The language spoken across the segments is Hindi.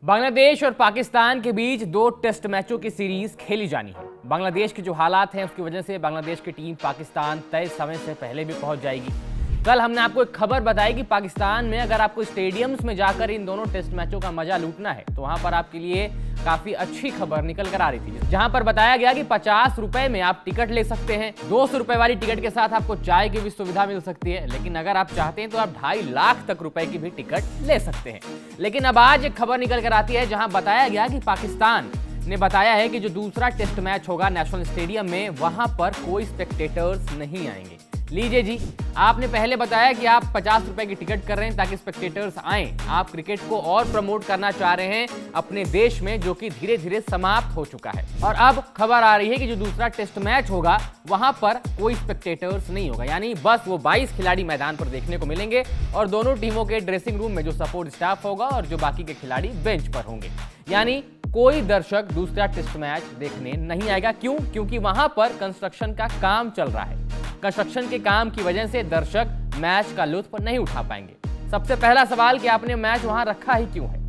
बांग्लादेश और पाकिस्तान के बीच 2 टेस्ट मैचों की सीरीज खेली जानी है। बांग्लादेश के जो हालात हैं उसकी वजह से बांग्लादेश की टीम पाकिस्तान तय समय से पहले भी पहुंच जाएगी। कल हमने आपको एक खबर बताई कि पाकिस्तान में अगर आपको स्टेडियम्स में जाकर इन दोनों टेस्ट मैचों का मजा लूटना है तो वहां पर आपके लिए काफी अच्छी खबर निकल कर आ रही थी, जहां पर बताया गया कि 50 रुपए में आप टिकट ले सकते हैं। 200 रुपए वाली टिकट के साथ आपको चाय की भी सुविधा मिल सकती है, लेकिन अगर आप चाहते हैं तो आप 2.5 लाख तक रुपए की भी टिकट ले सकते हैं। लेकिन अब आज एक खबर निकल कर आती है जहां बताया गया कि पाकिस्तान ने बताया है कि जो दूसरा टेस्ट मैच होगा नेशनल स्टेडियम में, वहां पर कोई स्पेक्टेटर्स नहीं आएंगे। लीजिए जी, आपने पहले बताया कि आप 50 रुपए की टिकट कर रहे हैं ताकि स्पेक्टेटर्स आएं। आप क्रिकेट को और प्रमोट करना चाह रहे हैं अपने देश में, जो कि धीरे धीरे समाप्त हो चुका है। और अब खबर आ रही है कि जो दूसरा टेस्ट मैच होगा वहां पर कोई स्पेक्टेटर्स नहीं होगा, यानी बस वो 22 खिलाड़ी मैदान पर देखने को मिलेंगे और दोनों टीमों के ड्रेसिंग रूम में जो सपोर्ट स्टाफ होगा और जो बाकी के खिलाड़ी बेंच पर होंगे। यानी कोई दर्शक दूसरा टेस्ट मैच देखने नहीं आएगा। क्यों? क्योंकि वहां पर कंस्ट्रक्शन का काम चल रहा है। कंस्ट्रक्शन के काम की वजह से दर्शक मैच का लुत्फ नहीं उठा पाएंगे। सबसे पहला सवाल कि आपने मैच वहां रखा ही क्यों है।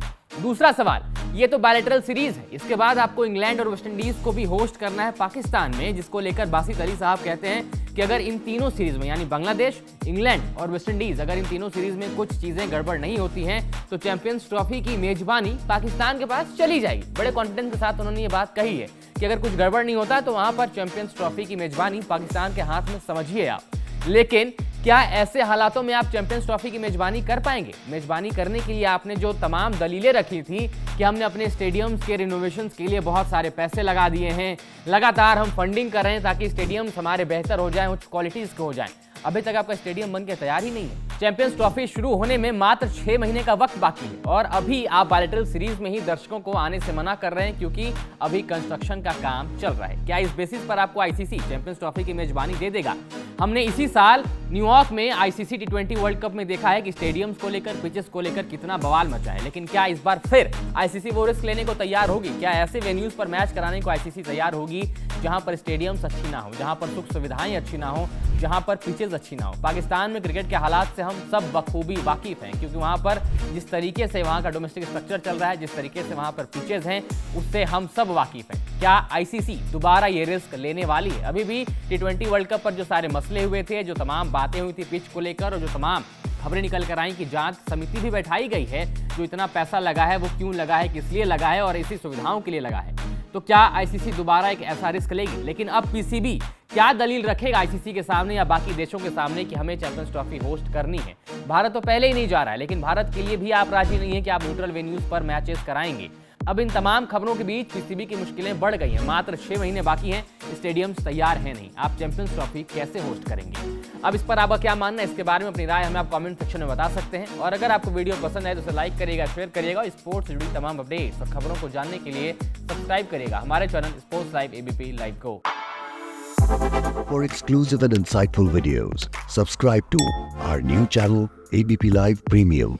दूसरा सवाल, ये तो बायलैटरल सीरीज है, इसके बाद आपको इंग्लैंड और वेस्टइंडीज को भी होस्ट करना है पाकिस्तान में, जिसको लेकर बासित अली साहब कहते हैं कि अगर इन तीनों सीरीज में यानी बांग्लादेश, इंग्लैंड और वेस्टइंडीज, अगर इन तीनों सीरीज में कुछ चीजें गड़बड़ नहीं होती हैं तो चैंपियंस ट्रॉफी की मेजबानी पाकिस्तान के पास चली जाएगी। बड़े कॉन्फिडेंस के साथ उन्होंने ये बात कही है कि अगर कुछ गड़बड़ नहीं होता तो वहां पर चैंपियंस ट्रॉफी की मेजबानी पाकिस्तान के हाथ में, समझिए आप। लेकिन क्या ऐसे हालातों में आप चैंपियंस ट्रॉफी की मेजबानी कर पाएंगे? मेजबानी करने के लिए आपने जो तमाम दलीलें रखी थी कि हमने अपने स्टेडियम्स के रिनोवेशंस के लिए बहुत सारे पैसे लगा दिए हैं, लगातार हम फंडिंग कर रहे हैं ताकि स्टेडियम्स हमारे बेहतर हो जाएं, उच्च क्वालिटीज के हो जाएं, अभी तक आपका स्टेडियम बन के तैयार ही नहीं है। चैंपियंस ट्रॉफी शुरू होने में मात्र 6 महीने का वक्त बाकी है और अभी आप बायलैटरल सीरीज में ही दर्शकों को आने से मना कर रहे हैं क्योंकि अभी कंस्ट्रक्शन का काम चल रहा है। क्या इस बेसिस पर आपको आईसीसी चैंपियंस ट्रॉफी की मेजबानी दे देगा? हमने इसी साल न्यूयॉर्क में आईसीसी T20 वर्ल्ड कप में देखा है कि स्टेडियम्स को लेकर, पिचेस को लेकर कितना बवाल मचा है। लेकिन क्या इस बार फिर आईसीसी वो रिस्क लेने को तैयार होगी? क्या ऐसे वेन्यूज पर मैच कराने को आईसीसी तैयार होगी जहां पर स्टेडियम्स अच्छी ना हो, जहां पर सुख सुविधाएं अच्छी ना हो, जहां पर पिचेस अच्छी ना हो? पाकिस्तान में क्रिकेट के हालात से हम सब बखूबी वाकिफ हैं, क्योंकि वहां पर जिस तरीके से वहां का डोमेस्टिक स्ट्रक्चर चल रहा है, जिस तरीके से वहां पर पिचेस हैं, उससे हम सब वाकिफ हैं। क्या आईसीसी दोबारा ये रिस्क लेने वाली है? अभी भी T20 वर्ल्ड कप पर जो सारे मसले हुए थे, जो तमाम बातें हुई थी पिच को लेकर और जो तमाम खबरें निकल कर आई कि जांच समिति भी बैठाई गई है, जो इतना पैसा लगा है वो क्यों लगा है, किस लिए लगा है और इसी सुविधाओं के लिए लगा है, तो क्या आईसीसी दोबारा एक ऐसा रिस्क लेगी? लेकिन अब पीसीबी क्या दलील रखेगा आईसीसी के सामने या बाकी देशों के सामने कि हमें चैंपियंस ट्रॉफी होस्ट करनी है? भारत तो पहले ही नहीं जा रहा है, लेकिन भारत के लिए भी आप राजी नहीं है कि आप न्यूट्रल वेन्यूज पर मैचेस कराएंगे। अब इन तमाम खबरों के बीच पीसीबी की मुश्किलें बढ़ गई हैं। मात्र 6 महीने बाकी हैं, स्टेडियम्स तैयार हैं नहीं, आप चैंपियंस ट्रॉफी कैसे होस्ट करेंगे? अब इस पर आपका क्या मानना है? इसके बारे में अपनी राय हमें आप कमेंट सेक्शन में बता सकते हैं। और अगर आपको वीडियो पसंद आए तो उसे लाइक करिएगा, शेयर करिएगा। स्पोर्ट्स से जुड़ी तमाम अपडेट्स और खबरों को जानने के लिए सब्सक्राइब करिएगा हमारे channel sports live ABP live को। For exclusive and insightful videos, subscribe to our new channel ABP Live Premium.